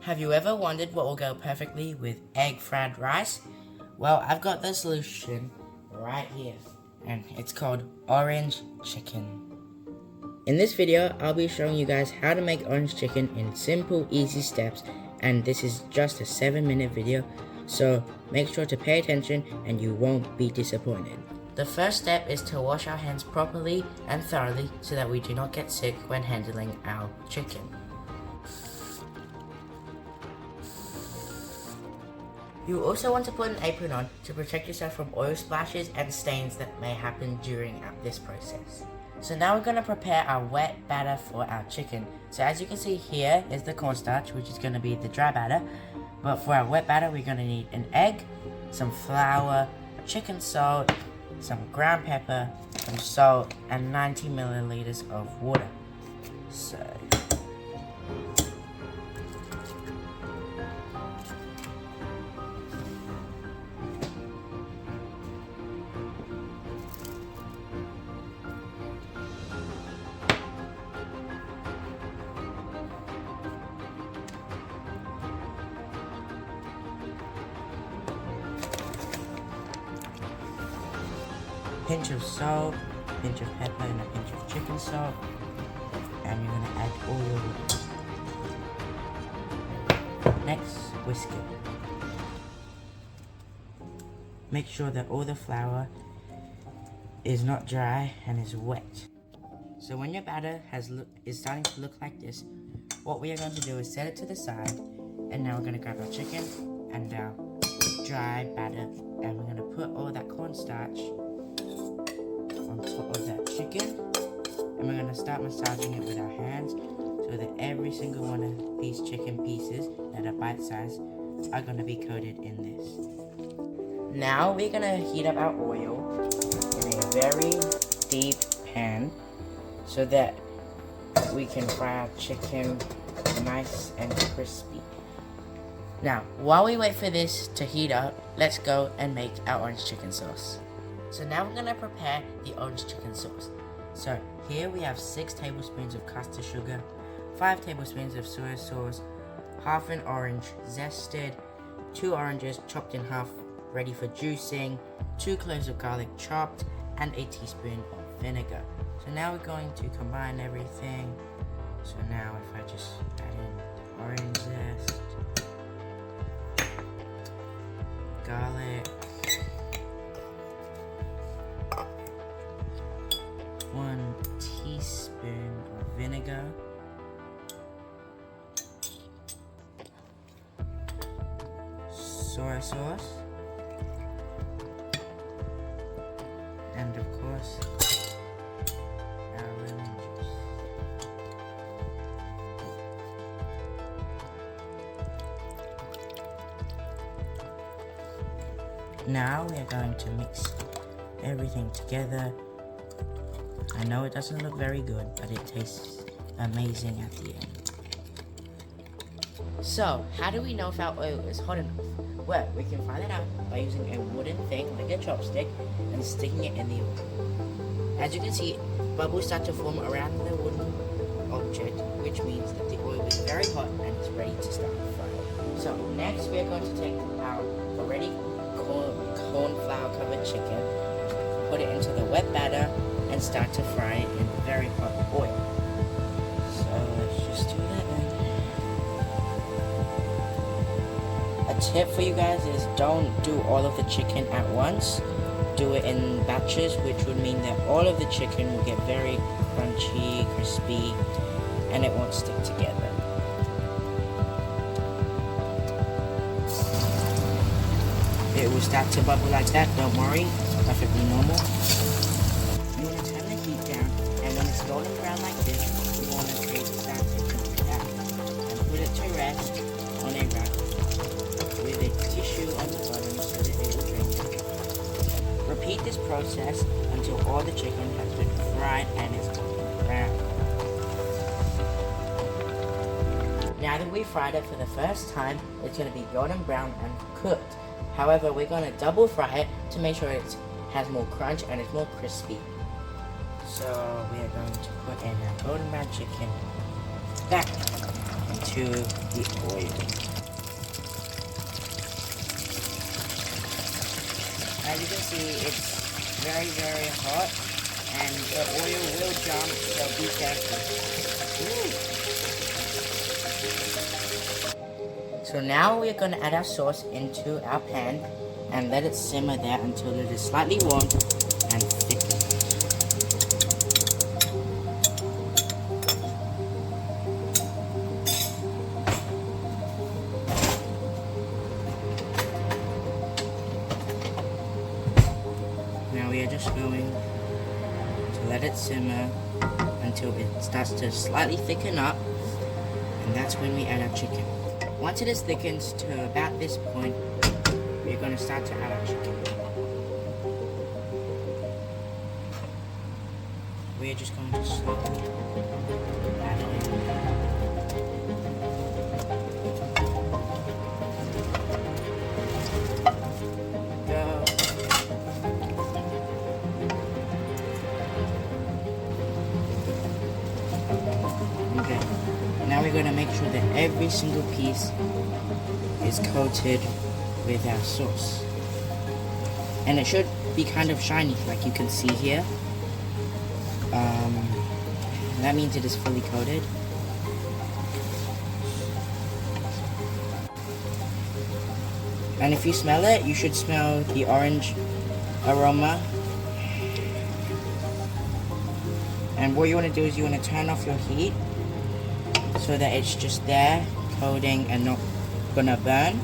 Have you ever wondered what will go perfectly with egg fried rice? Well, I've got the solution right here, and it's called orange chicken. In this video, I'll be showing you guys how to make orange chicken in simple, easy steps, and this is just a 7-minute video, so make sure to pay attention and you won't be disappointed. The first step is to wash our hands properly and thoroughly so that we do not get sick when handling our chicken. You also want to put an apron on to protect yourself from oil splashes and stains that may happen during this process. So now we're going to prepare our wet batter for our chicken. So as you can see here is the cornstarch, which is going to be the dry batter. But for our wet batter, we're going to need an egg, some flour, chicken salt, some ground pepper, some salt, and 90 milliliters of water. So pinch of salt, pinch of pepper, and a pinch of chicken salt, and you're going to add all your water. Next, whisk it. Make sure that all the flour is not dry and is wet. So when your batter is starting to look like this, what we are going to do is set it to the side, and now we're going to grab our chicken and our dry batter, and we're going to put all that cornstarch on top of that chicken, and we're going to start massaging it with our hands so that every single one of these chicken pieces that are bite-sized are going to be coated in this. Now we're going to heat up our oil in a very deep pan so that we can fry our chicken nice and crispy. Now, while we wait for this to heat up, let's go and make our orange chicken sauce. So now we're going to prepare the orange chicken sauce. So here we have 6 tablespoons of caster sugar, 5 tablespoons of soy sauce, half an orange zested, 2 oranges chopped in half ready for juicing, 2 cloves of garlic chopped, and a teaspoon of vinegar. So now we're going to combine everything. So now if I just add in orange zest, garlic, 1 teaspoon of vinegar, soy sauce, and of course our lemon juice. Now we are going to mix everything together. I know it doesn't look very good, but it tastes amazing at the end. So, how do we know if our oil is hot enough? Well, we can find it out by using a wooden thing like a chopstick and sticking it in the oil. As you can see, bubbles start to form around the wooden object, which means that the oil is very hot and it's ready to start frying. So, next we are going to take our already corn flour covered chicken, put it into the wet batter, and start to fry it in very hot oil. So let's just do that then. A tip for you guys is don't do all of the chicken at once. Do it in batches, which would mean that all of the chicken will get very crunchy, crispy, and it won't stick together. It will start to bubble like that, don't worry, it's perfectly normal. You want to turn the heat down, and when it's golden brown like this, you want to start to cook it out. And put it to rest on a rack with a tissue on the bottom so that it will drain. Repeat this process until all the chicken has been fried and is golden brown. Now that we fried it for the first time, it's going to be golden brown and cooked. However, we're going to double fry it to make sure it has more crunch and it's more crispy. So we are going to put in our golden brown chicken back. to the oil. As you can see, it's very, very hot, and the oil will jump, so be careful. Ooh. So now we're going to add our sauce into our pan and let it simmer there until it is slightly warm and thickened. Now we are just going to let it simmer until it starts to slightly thicken up, and that's when we add our chicken. Once it is thickened to about this point, we're going to start to add our chicken. We're just going to slowly add it in. Go. Okay, now we're going to make sure that every single piece is coated with our sauce. And it should be kind of shiny, like you can see here. That means it is fully coated. And if you smell it, you should smell the orange aroma. And what you want to do is you want to turn off your heat so that it's just there, coating and not gonna burn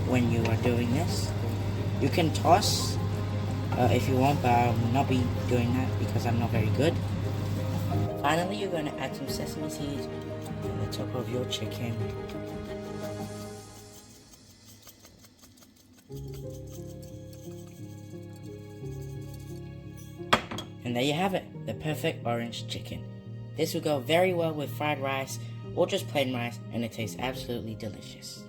when you are doing this. You can toss if you want, but I'll not be doing that because I'm not very good. Finally, you're going to add some sesame seeds on the top of your chicken. And there you have it, the perfect orange chicken. This will go very well with fried rice or just plain rice, and it tastes absolutely delicious.